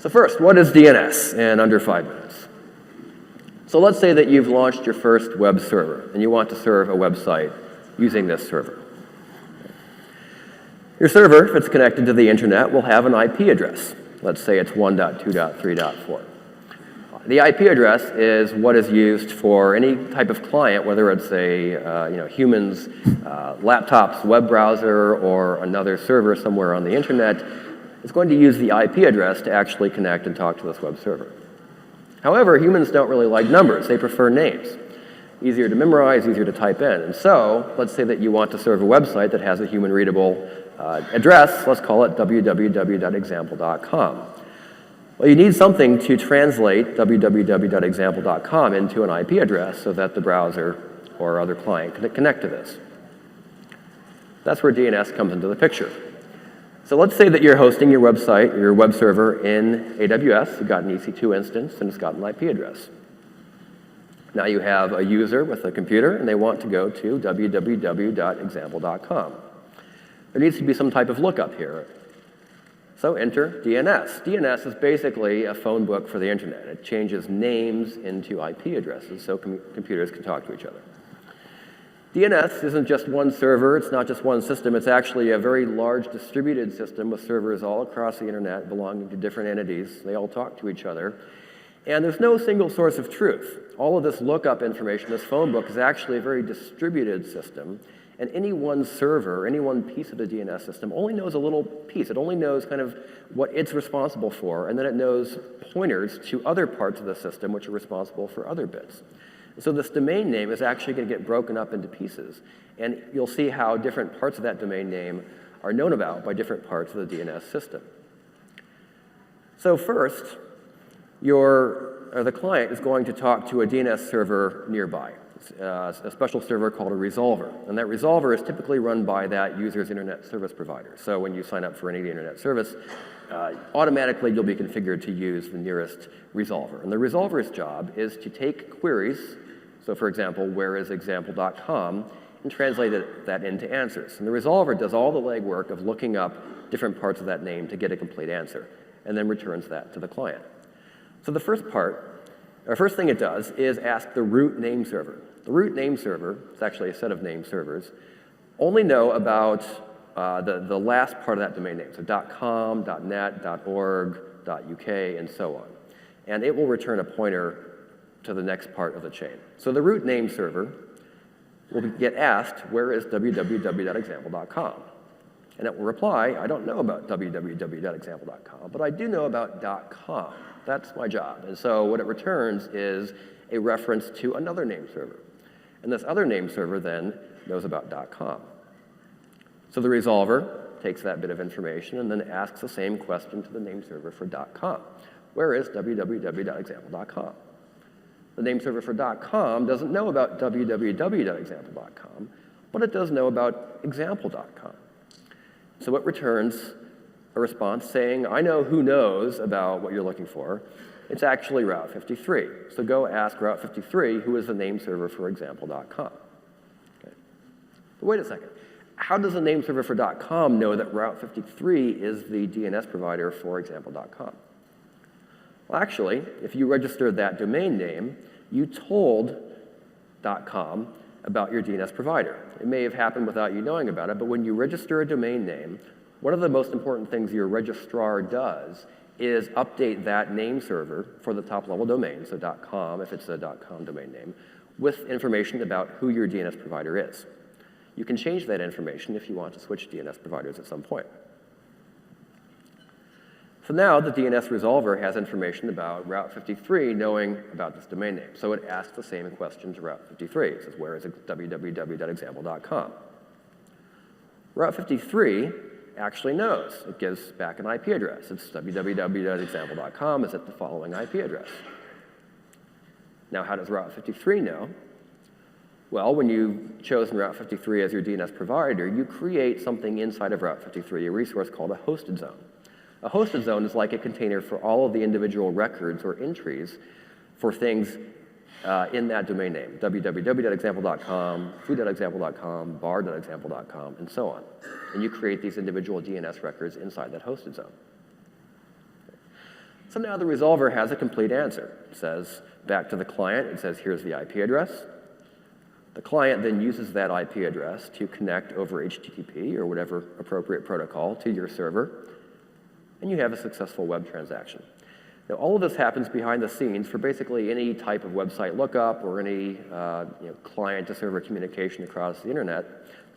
So first, what is DNS in under 5 minutes? So let's say that you've launched your first web server and you want to serve a website using this server. Your server, if it's connected to the internet, will have an IP address. Let's say it's 1.2.3.4. The IP address is what is used for any type of client, whether it's a human's laptop's web browser or another server somewhere on the internet. It's going to use the IP address to actually connect and talk to this web server. However, humans don't really like numbers. They prefer names. Easier to memorize, easier to type in. And so, let's say that you want to serve a website that has a human-readable address. Let's call it www.example.com. Well, you need something to translate www.example.com into an IP address so that the browser or other client can connect to this. That's where DNS comes into the picture. So let's say that you're hosting your website, your web server in AWS. You've got an EC2 instance, and it's got an IP address. Now you have a user with a computer, and they want to go to www.example.com. There needs to be some type of lookup here. So enter DNS. DNS is basically a phone book for the internet. It changes names into IP addresses so computers can talk to each other. DNS isn't just one server, it's not just one system, it's actually a very large distributed system with servers all across the internet belonging to different entities. They all talk to each other. And there's no single source of truth. All of this lookup information, this phone book, is actually a very distributed system. And any one server, any one piece of the DNS system only knows a little piece. It only knows kind of what it's responsible for, and then it knows pointers to other parts of the system which are responsible for other bits. So this domain name is actually going to get broken up into pieces. And you'll see how different parts of that domain name are known about by different parts of the DNS system. So first, the client is going to talk to a DNS server nearby, a special server called a resolver. And that resolver is typically run by that user's internet service provider. So when you sign up for any of the internet service, automatically you'll be configured to use the nearest resolver. And the resolver's job is to take queries, so for example, where is example.com, and translate that into answers. And the resolver does all the legwork of looking up different parts of that name to get a complete answer, and then returns that to the client. So the first thing it does is ask the root name server. The root name server, it's actually a set of name servers, only know about the last part of that domain name, so .com, .net, .org, .uk, and so on. And it will return a pointer to the next part of the chain. So the root name server will get asked, where is www.example.com? And it will reply, I don't know about www.example.com, but I do know about .com. That's my job. And so what it returns is a reference to another name server. And this other name server then knows about .com. So the resolver takes that bit of information and then asks the same question to the name server for .com. Where is www.example.com? The name server for .com doesn't know about www.example.com, but it does know about example.com. So it returns a response saying, I know who knows about what you're looking for. It's actually Route 53. So go ask Route 53, who is the name server for example.com. Okay. But wait a second. How does the name server for .com know that Route 53 is the DNS provider for example.com? Well, actually, if you registered that domain name, you told .com about your DNS provider. It may have happened without you knowing about it, but when you register a domain name, one of the most important things your registrar does is update that name server for the top-level domain, so .com if it's a .com domain name, with information about who your DNS provider is. You can change that information if you want to switch DNS providers at some point. So now the DNS resolver has information about Route 53 knowing about this domain name. So it asks the same question to Route 53. It says, where is www.example.com? Route 53 actually knows. It gives back an IP address. It's www.example.com is at the following IP address. Now, how does Route 53 know? Well, when you've chosen Route 53 as your DNS provider, you create something inside of Route 53, a resource called a hosted zone. A hosted zone is like a container for all of the individual records or entries for things in that domain name, www.example.com, foo.example.com, bar.example.com, and so on. And you create these individual DNS records inside that hosted zone. So now the resolver has a complete answer. It says back to the client, it says here's the IP address. The client then uses that IP address to connect over HTTP or whatever appropriate protocol to your server, and you have a successful web transaction. Now, all of this happens behind the scenes for basically any type of website lookup or any client-to-server communication across the internet.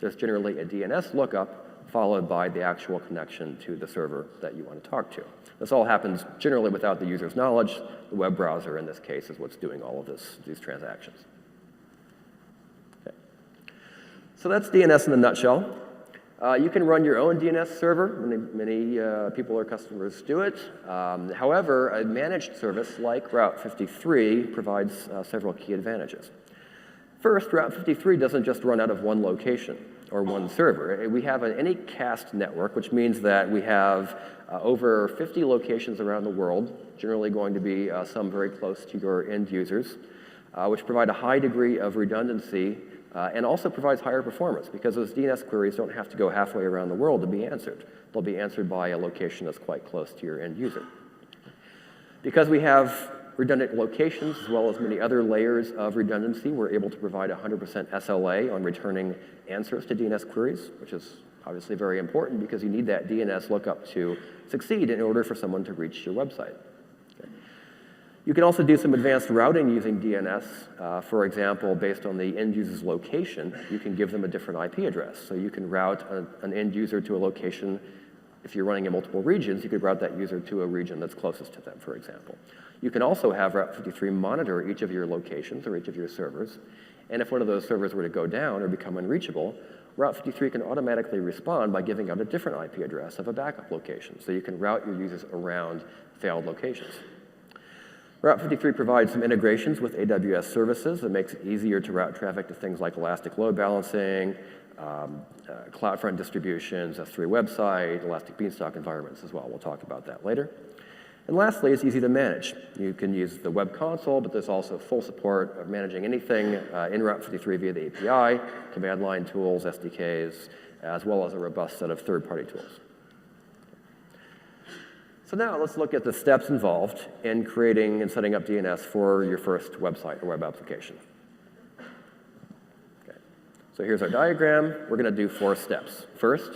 There's generally a DNS lookup followed by the actual connection to the server that you want to talk to. This all happens generally without the user's knowledge. The web browser, in this case, is what's doing all of these transactions. Okay. So that's DNS in a nutshell. You can run your own DNS server. Many people or customers do it. However, a managed service like Route 53 provides several key advantages. First, Route 53 doesn't just run out of one location or one server. We have an anycast network, which means that we have over 50 locations around the world, generally going to be some very close to your end users, which provide a high degree of redundancy and also provides higher performance because those DNS queries don't have to go halfway around the world to be answered. They'll be answered by a location that's quite close to your end user. Because we have redundant locations as well as many other layers of redundancy, we're able to provide 100% SLA on returning answers to DNS queries, which is obviously very important because you need that DNS lookup to succeed in order for someone to reach your website. You can also do some advanced routing using DNS. For example, based on the end user's location, you can give them a different IP address. So you can route an end user to a location. If you're running in multiple regions, you could route that user to a region that's closest to them, for example. You can also have Route 53 monitor each of your locations or each of your servers. And if one of those servers were to go down or become unreachable, Route 53 can automatically respond by giving out a different IP address of a backup location. So you can route your users around failed locations. Route 53 provides some integrations with AWS services that makes it easier to route traffic to things like elastic load balancing, CloudFront distributions, S3 website, Elastic Beanstalk environments as well. We'll talk about that later. And lastly, it's easy to manage. You can use the web console, but there's also full support of managing anything in Route 53 via the API, command line tools, SDKs, as well as a robust set of third-party tools. So now let's look at the steps involved in creating and setting up DNS for your first website or web application. Okay. So here's our diagram. We're going to do 4 steps. First,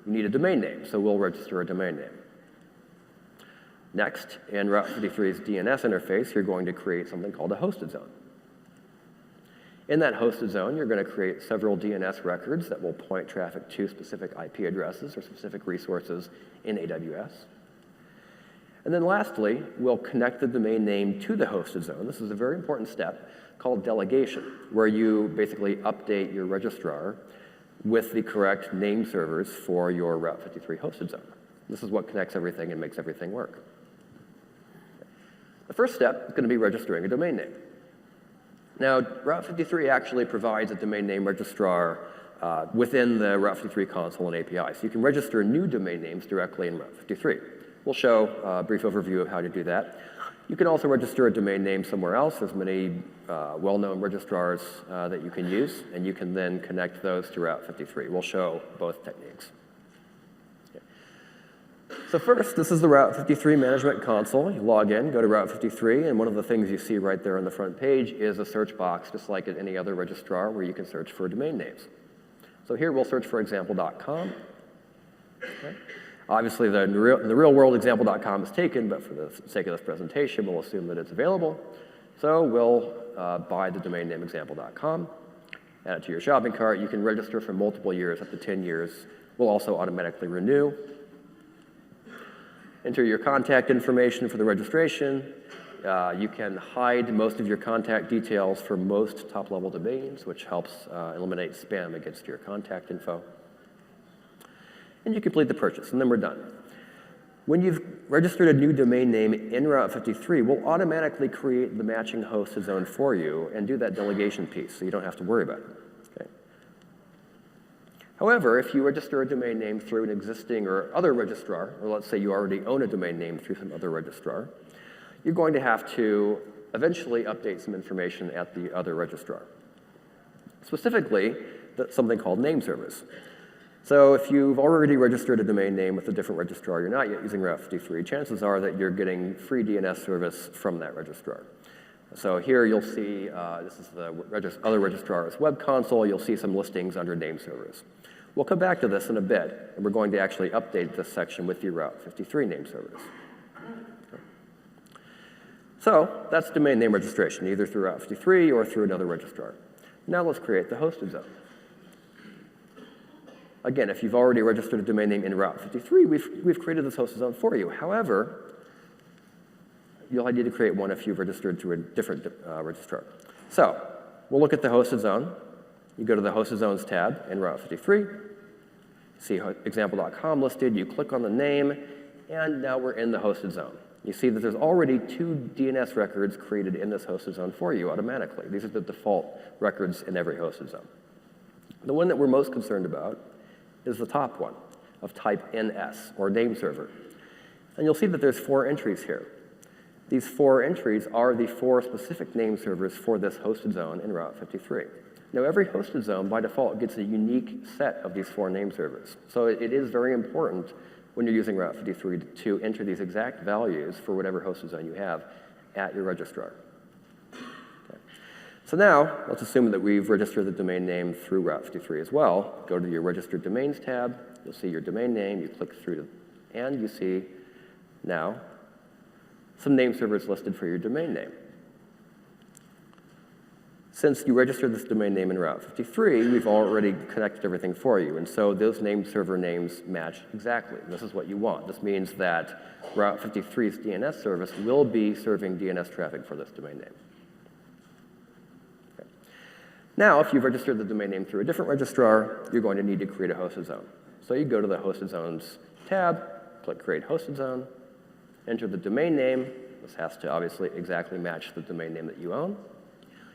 you need a domain name, so we'll register a domain name. Next, in Route 53's DNS interface, you're going to create something called a hosted zone. In that hosted zone, you're going to create several DNS records that will point traffic to specific IP addresses or specific resources in AWS. And then lastly, we'll connect the domain name to the hosted zone. This is a very important step called delegation, where you basically update your registrar with the correct name servers for your Route 53 hosted zone. This is what connects everything and makes everything work. The first step is going to be registering a domain name. Now, Route 53 actually provides a domain name registrar within the Route 53 console and API. So you can register new domain names directly in Route 53. We'll show a brief overview of how to do that. You can also register a domain name somewhere else. There's many well-known registrars that you can use, and you can then connect those to Route 53. We'll show both techniques. Okay. So first, this is the Route 53 management console. You log in, go to Route 53, and one of the things you see right there on the front page is a search box, just like at any other registrar where you can search for domain names. So here we'll search for example.com. Okay. Obviously, in the real world, example.com is taken, but for the sake of this presentation, we'll assume that it's available. So we'll buy the domain name example.com, add it to your shopping cart. You can register for multiple years, up to 10 years. We'll also automatically renew. Enter your contact information for the registration. You can hide most of your contact details for most top-level domains, which helps eliminate spam against your contact info. And you complete the purchase, and then we're done. When you've registered a new domain name in Route 53, we'll automatically create the matching hosted zone for you and do that delegation piece, so you don't have to worry about it. Okay. However, if you register a domain name through an existing or other registrar, or let's say you already own a domain name through some other registrar, you're going to have to eventually update some information at the other registrar. Specifically, something called name servers. So if you've already registered a domain name with a different registrar, you're not yet using Route 53, chances are that you're getting free DNS service from that registrar. So here you'll see, this is the other registrar's web console. You'll see some listings under name servers. We'll come back to this in a bit, and we're going to actually update this section with your Route 53 name servers. So that's domain name registration, either through Route 53 or through another registrar. Now let's create the hosted zone. Again, if you've already registered a domain name in Route 53, we've created this hosted zone for you. However, you'll need to create one if you've registered through a different registrar. So we'll look at the hosted zone. You go to the hosted zones tab in Route 53, see example.com listed, you click on the name, and now we're in the hosted zone. You see that there's already 2 DNS records created in this hosted zone for you automatically. These are the default records in every hosted zone. The one that we're most concerned about is the top one of type NS, or name server. And you'll see that there's 4 entries here. These 4 entries are the 4 specific name servers for this hosted zone in Route 53. Now, every hosted zone, by default, gets a unique set of these 4 name servers. So it is very important when you're using Route 53 to enter these exact values for whatever hosted zone you have at your registrar. Okay. So now, let's assume that we've registered the domain name through Route 53 as well. Go to your Registered Domains tab. You'll see your domain name. You click through and you see now some name servers listed for your domain name. Since you registered this domain name in Route 53, we've already connected everything for you. And so those name server names match exactly. This is what you want. This means that Route 53's DNS service will be serving DNS traffic for this domain name. Okay. Now, if you've registered the domain name through a different registrar, you're going to need to create a hosted zone. So you go to the Hosted Zones tab, click Create Hosted Zone, enter the domain name. This has to obviously exactly match the domain name that you own.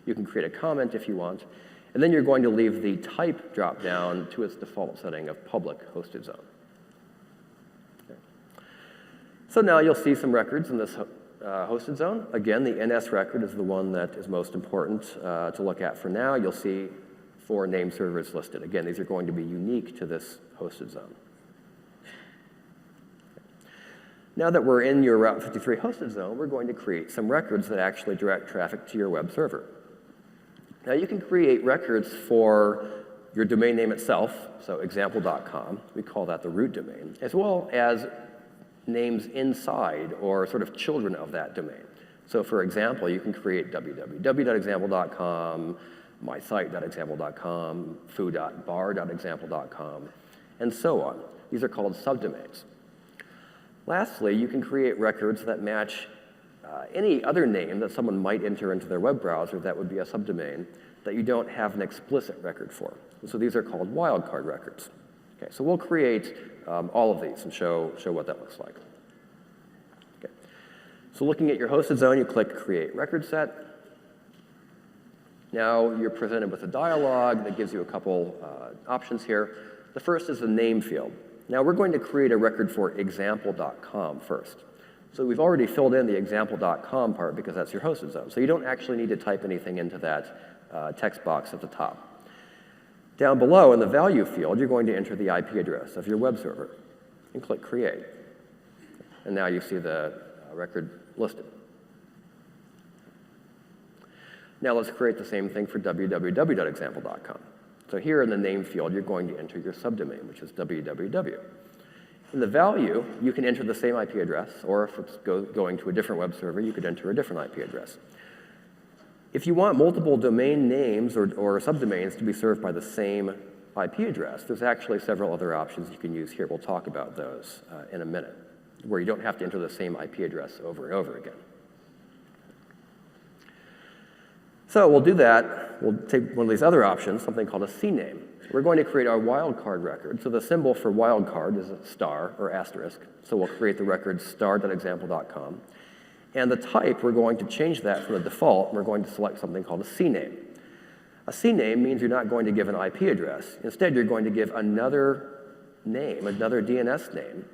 You can create a comment if you want, and then you're going to leave the type drop-down to its default setting of public hosted zone. Okay. So now you'll see some records in this hosted zone. Again, the NS record is the one that is most important to look at for now. You'll see 4 name servers listed. Again, these are going to be unique to this hosted zone. Now that we're in your Route 53 hosted zone, we're going to create some records that actually direct traffic to your web server. Now you can create records for your domain name itself, so example.com, we call that the root domain, as well as names inside or sort of children of that domain. So for example, you can create www.example.com, mysite.example.com, foo.bar.example.com, and so on. These are called subdomains. Lastly, you can create records that match any other name that someone might enter into their web browser that would be a subdomain that you don't have an explicit record for. So these are called wildcard records. Okay, so we'll create all of these and show what that looks like. Okay. So looking at your hosted zone, you click Create Record Set. Now you're presented with a dialog that gives you a couple options here. The first is the name field. Now we're going to create a record for example.com first. So we've already filled in the example.com part because that's your hosted zone. So you don't actually need to type anything into that text box at the top. Down below in the value field, you're going to enter the IP address of your web server and click Create. And now you see the record listed. Now let's create the same thing for www.example.com. So here in the name field, you're going to enter your subdomain, which is www. In the value, you can enter the same IP address, or if it's going to a different web server, you could enter a different IP address. If you want multiple domain names or subdomains to be served by the same IP address, there's actually several other options you can use here. We'll talk about those in a minute, where you don't have to enter the same IP address over and over again. So we'll do that. We'll take one of these other options, something called a Cname. We're going to create our wildcard record. So the symbol for wildcard is a star or asterisk. So we'll create the record star.example.com. And the type, we're going to change that from the default. We're going to select something called a Cname. A Cname means you're not going to give an IP address. Instead, you're going to give another name, another DNS name.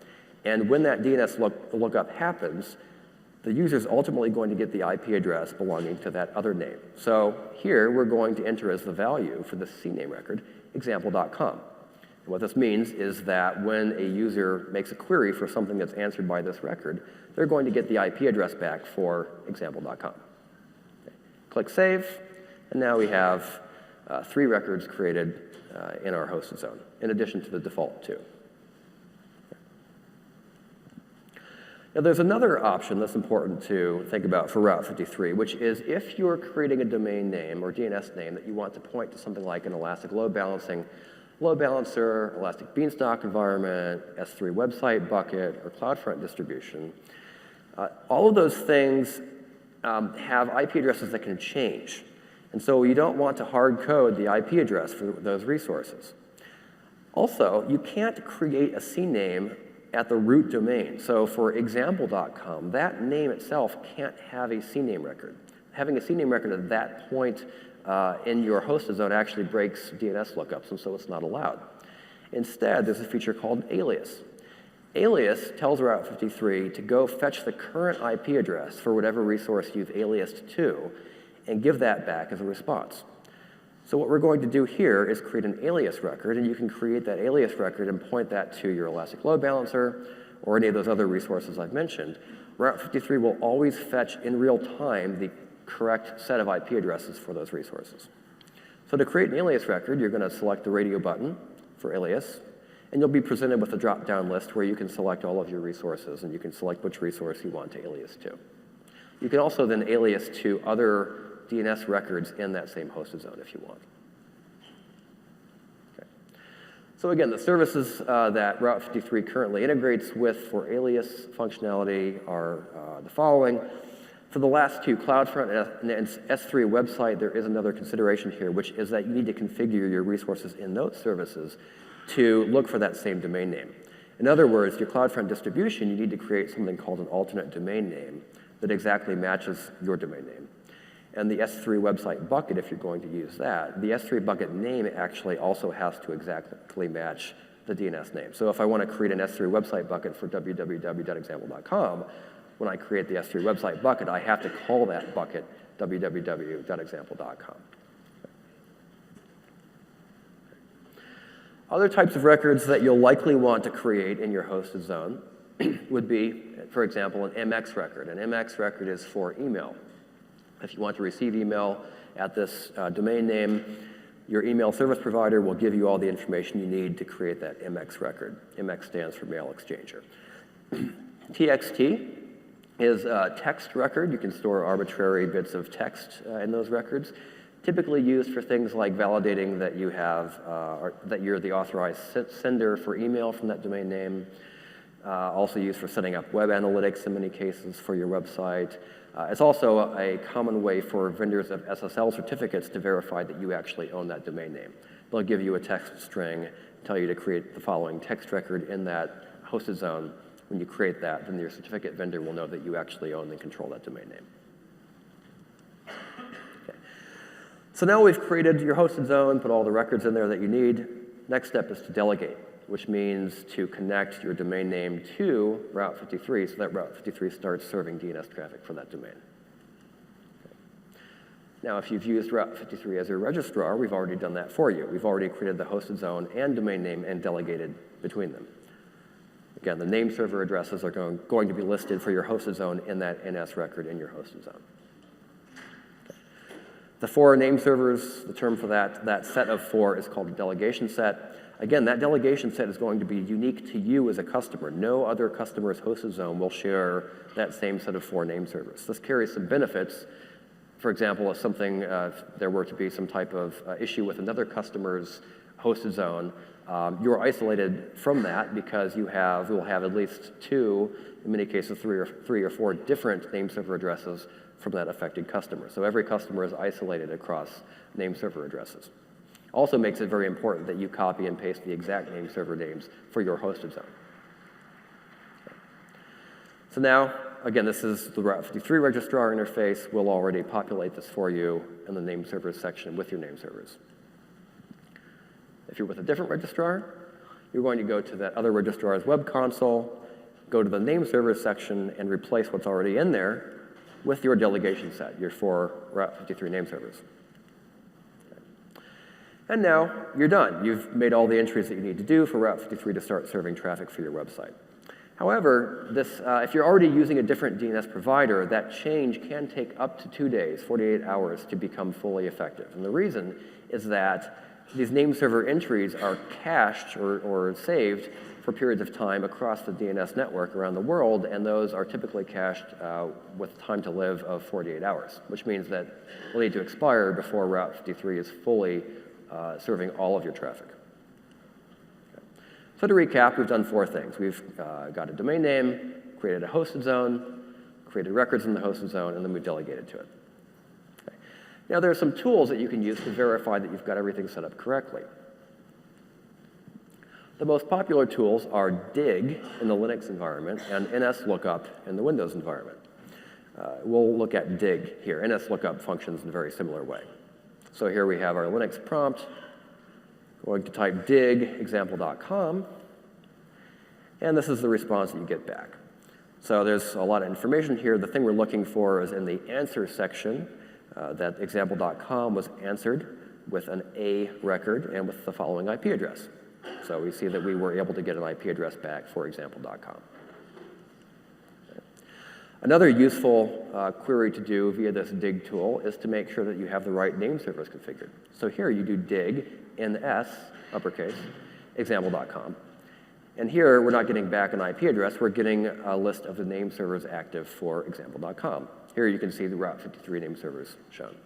And when that DNS lookup happens, the user is ultimately going to get the IP address belonging to that other name. So here, we're going to enter as the value for the Cname record, example.com. And what this means is that when a user makes a query for something that's answered by this record, they're going to get the IP address back for example.com. Okay. Click Save, and now we have 3 records created in our hosted zone, in addition to the default 2. Now, there's another option that's important to think about for Route 53, which is if you're creating a domain name or DNS name that you want to point to something like an Elastic Load Balancing, Load Balancer, Elastic Beanstalk environment, S3 website bucket, or CloudFront distribution, all of those things have IP addresses that can change. And so you don't want to hard code the IP address for those resources. Also, you can't create a Cname at the root domain. So for example.com, that name itself can't have a Cname record. Having a Cname record at that point in your hosted zone actually breaks DNS lookups, and so it's not allowed. Instead, there's a feature called Alias. Alias tells Route 53 to go fetch the current IP address for whatever resource you've aliased to and give that back as a response. So what we're going to do here is create an alias record, and you can create that alias record and point that to your Elastic Load Balancer or any of those other resources I've mentioned. Route 53 will always fetch in real time the correct set of IP addresses for those resources. So to create an alias record, you're going to select the radio button for alias, and you'll be presented with a drop-down list where you can select all of your resources, and you can select which resource you want to alias to. You can also then alias to other DNS records in that same hosted zone if you want. Okay. So again, the services that Route 53 currently integrates with for alias functionality are the following. For the last two, CloudFront and S3 website, there is another consideration here, which is that you need to configure your resources in those services to look for that same domain name. In other words, your CloudFront distribution, you need to create something called an alternate domain name that exactly matches your domain name. And the S3 website bucket, if you're going to use that, the S3 bucket name actually also has to exactly match the DNS name. So if I want to create an S3 website bucket for www.example.com, when I create the S3 website bucket, I have to call that bucket www.example.com. Other types of records that you'll likely want to create in your hosted zone would be, for example, an MX record. An MX record is for email. If you want to receive email at this domain name, your email service provider will give you all the information you need to create that MX record. MX stands for Mail Exchanger. TXT is a text record. You can store arbitrary bits of text in those records, typically used for things like validating that you have, or that you're the authorized sender for email from that domain name. Also used for setting up web analytics in many cases for your website. It's also a common way for vendors of SSL certificates to verify that you actually own that domain name. They'll give you a text string, tell you to create the following text record in that hosted zone. When you create that, then your certificate vendor will know that you actually own and control that domain name. Okay. So now we've created your hosted zone, put all the records in there that you need. Next step is to delegate, which means to connect your domain name to Route 53 so that Route 53 starts serving DNS traffic for that domain. Okay. Now, if you've used Route 53 as your registrar, we've already done that for you. We've already created the hosted zone and domain name and delegated between them. Again, the name server addresses are going to be listed for your hosted zone in that NS record in your hosted zone. Okay. The 4 name servers, the term for that set of 4 is called a delegation set. Again, that delegation set is going to be unique to you as a customer. No other customer's hosted zone will share that same set of 4 name servers. This carries some benefits. For example, if there were to be some type of issue with another customer's hosted zone, you're isolated from that because you will have at least 2, in many cases 3 or 4 different name server addresses from that affected customer. So every customer is isolated across name server addresses. Also makes it very important that you copy and paste the exact name server names for your hosted zone. Okay. So now, again, this is the Route 53 registrar interface. We'll already populate this for you in the name servers section with your name servers. If you're with a different registrar, you're going to go to that other registrar's web console, go to the name servers section, and replace what's already in there with your delegation set, your 4 Route 53 name servers. Okay. And now you're done. You've made all the entries that you need to do for Route 53 to start serving traffic for your website. However, if you're already using a different DNS provider, that change can take up to 2 days, 48 hours, to become fully effective. And the reason is that these name server entries are cached or saved for periods of time across the DNS network around the world, and those are typically cached with time to live of 48 hours, which means that they'll need to expire before Route 53 is fully serving all of your traffic. Okay. So to recap, we've done 4 things. We've got a domain name, created a hosted zone, created records in the hosted zone, and then we've delegated to it. Okay. Now there are some tools that you can use to verify that you've got everything set up correctly. The most popular tools are dig in the Linux environment and NSLOOKUP in the Windows environment. We'll look at dig here. NSLOOKUP functions in a very similar way. So here we have our Linux prompt. We're going to type dig example.com, and this is the response that you get back. So there's a lot of information here. The thing we're looking for is in the answer section that example.com was answered with an A record and with the following IP address. So we see that we were able to get an IP address back for example.com. Another useful query to do via this dig tool is to make sure that you have the right name servers configured. So here you do dig ns, uppercase, example.com. And here we're not getting back an IP address, we're getting a list of the name servers active for example.com. Here you can see the Route 53 name servers shown.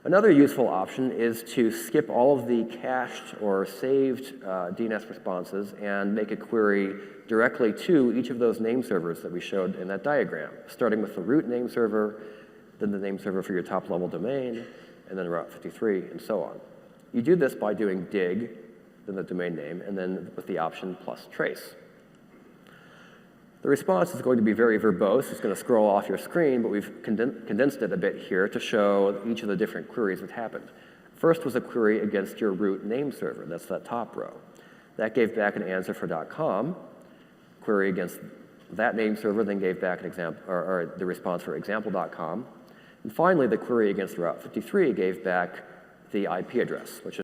Another useful option is to skip all of the cached or saved DNS responses and make a query directly to each of those name servers that we showed in that diagram, starting with the root name server, then the name server for your top-level domain, and then Route 53, and so on. You do this by doing dig, then the domain name, and then with the option plus trace. The response is going to be very verbose. It's going to scroll off your screen, but we've condensed it a bit here to show each of the different queries that happened. First was a query against your root name server. That's that top row. That gave back an answer for .com. Query against that name server then gave back an example, or the response for example.com. And finally, the query against Route 53 gave back the IP address, which